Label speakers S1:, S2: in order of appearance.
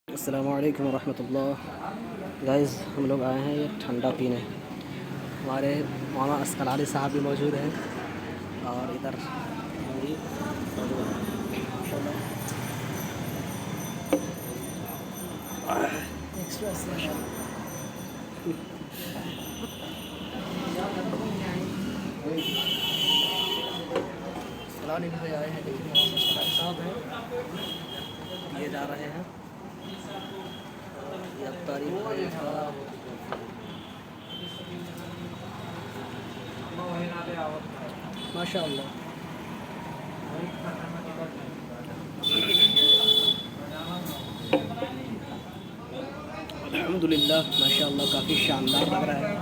S1: अस्सलामु अलैकुम वरहमतुल्लाह। गाइस, हम लोग आए हैं ये ठंडा पीने। हमारे मौलाना अस्कर अली साहब भी मौजूद हैं और इधर भी मौजूद हैं माशाल्लाह। सलाह लेने से आए हैं, लेकिन मौलाना अस्कर अली साहब हैं, पिए जा रहे हैं। ये अफ्तारी माशाल्लाह। अल्हम्दुलिल्लाह माशाल्लाह, काफ़ी शानदार लग रहा है।